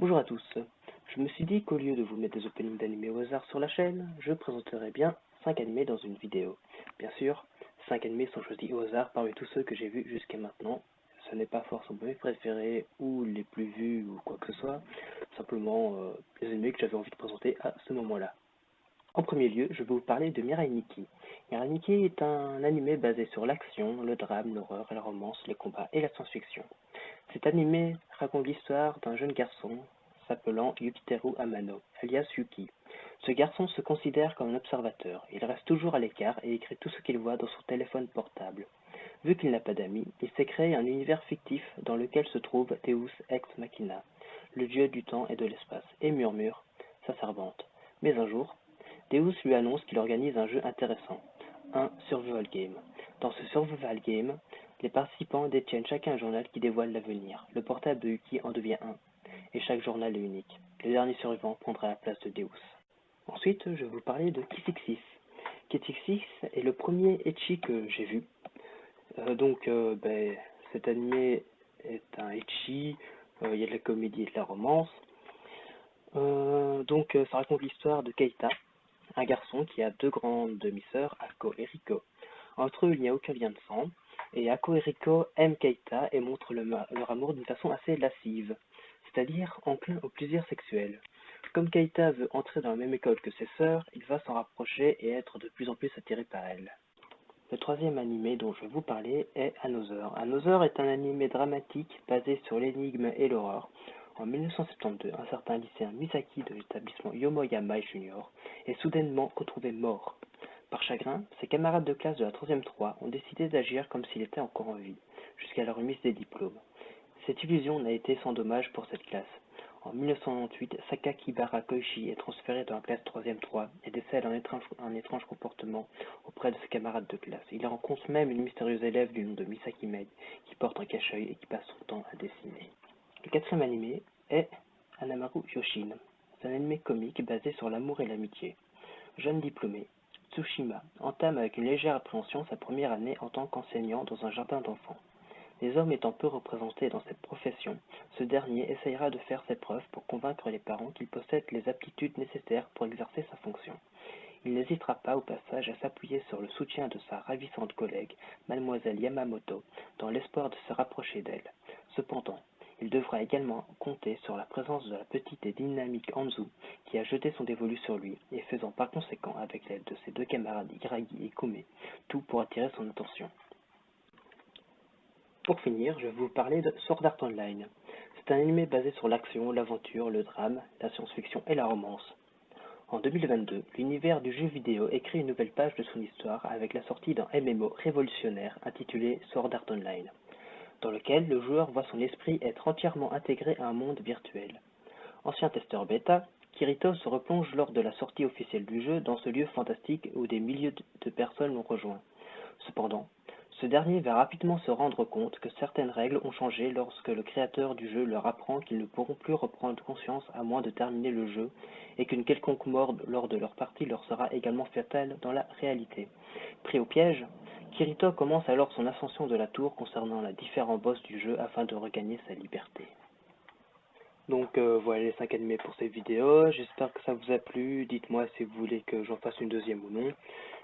Bonjour à tous. Je me suis dit qu'au lieu de vous mettre des openings d'animés au hasard sur la chaîne, je présenterai bien 5 animés dans une vidéo. Bien sûr, 5 animés sont choisis au hasard parmi tous ceux que j'ai vus jusqu'à maintenant. Ce n'est pas forcément mes préférés ou les plus vus ou quoi que ce soit, simplement les animés que j'avais envie de présenter à ce moment-là. En premier lieu, je vais vous parler de Mirai Nikki. Mirai Nikki est un animé basé sur l'action, le drame, l'horreur, la romance, les combats et la science-fiction. Cet animé raconte l'histoire d'un jeune garçon s'appelant Yukiteru Amano, alias Yuki. Ce garçon se considère comme un observateur. Il reste toujours à l'écart et écrit tout ce qu'il voit dans son téléphone portable. Vu qu'il n'a pas d'amis, il s'est créé un univers fictif dans lequel se trouve Deus Ex Machina, le dieu du temps et de l'espace, et Murmure, sa servante. Mais un jour, Deus lui annonce qu'il organise un jeu intéressant, un survival game. Dans ce survival game, les participants détiennent chacun un journal qui dévoile l'avenir. Le portable de Yuki en devient un, et chaque journal est unique. Le dernier survivant prendra la place de Deus. Ensuite, je vais vous parler de Kitixis. Kitixis est le premier ecchi que j'ai vu. Cet animé est un ecchi, il y a de la comédie et de la romance. Ça raconte l'histoire de Keita, un garçon qui a deux grandes demi-sœurs, Ako et Riko. Entre eux, il n'y a aucun lien de sang, et Ako et Riko aiment Keita et montrent leur amour d'une façon assez lascive, c'est-à-dire enclin au plaisir sexuel. Comme Keita veut entrer dans la même école que ses sœurs, il va s'en rapprocher et être de plus en plus attiré par elle. Le troisième animé dont je vais vous parler est Another. Another est un animé dramatique basé sur l'énigme et l'horreur. En 1972, un certain lycéen Misaki de l'établissement Yomoyama Junior est soudainement retrouvé mort. Par chagrin, ses camarades de classe de la 3e 3 ont décidé d'agir comme s'il était encore en vie, jusqu'à la remise des diplômes. Cette illusion n'a été sans dommage pour cette classe. En 1998, Sakakibara Koichi est transféré dans la classe 3e 3 et décèle un étrange comportement auprès de ses camarades de classe. Il rencontre même une mystérieuse élève du nom de Misaki Mei qui porte un cache-œil et qui passe son temps à dessiner. Le quatrième animé est Hanamaru Yoshin. C'est un animé comique basé sur l'amour et l'amitié. Jeune diplômé, Tsushima entame avec une légère appréhension sa première année en tant qu'enseignant dans un jardin d'enfants. Les hommes étant peu représentés dans cette profession, ce dernier essayera de faire ses preuves pour convaincre les parents qu'il possède les aptitudes nécessaires pour exercer sa fonction. Il n'hésitera pas au passage à s'appuyer sur le soutien de sa ravissante collègue, mademoiselle Yamamoto, dans l'espoir de se rapprocher d'elle. Cependant, il devra également compter sur la présence de la petite et dynamique Anzu, qui a jeté son dévolu sur lui, et faisant par conséquent, avec l'aide de ses deux camarades Hiragi et Kume, tout pour attirer son attention. Pour finir, je vais vous parler de Sword Art Online. C'est un animé basé sur l'action, l'aventure, le drame, la science-fiction et la romance. En 2022, l'univers du jeu vidéo écrit une nouvelle page de son histoire avec la sortie d'un MMO révolutionnaire intitulé Sword Art Online, dans lequel le joueur voit son esprit être entièrement intégré à un monde virtuel. Ancien testeur bêta, Kirito se replonge lors de la sortie officielle du jeu dans ce lieu fantastique où des milliers de personnes l'ont rejoint. Cependant, ce dernier va rapidement se rendre compte que certaines règles ont changé lorsque le créateur du jeu leur apprend qu'ils ne pourront plus reprendre conscience à moins de terminer le jeu et qu'une quelconque mort lors de leur partie leur sera également fatale dans la réalité. Pris au piège, Kirito commence alors son ascension de la tour concernant les différents boss du jeu afin de regagner sa liberté. Voilà les 5 animés pour cette vidéo, j'espère que ça vous a plu, dites-moi si vous voulez que j'en fasse une deuxième ou non,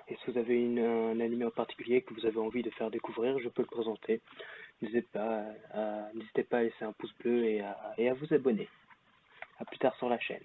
et si vous avez un animé en particulier que vous avez envie de faire découvrir, je peux le présenter. N'hésitez pas à laisser un pouce bleu et à vous abonner. A plus tard sur la chaîne.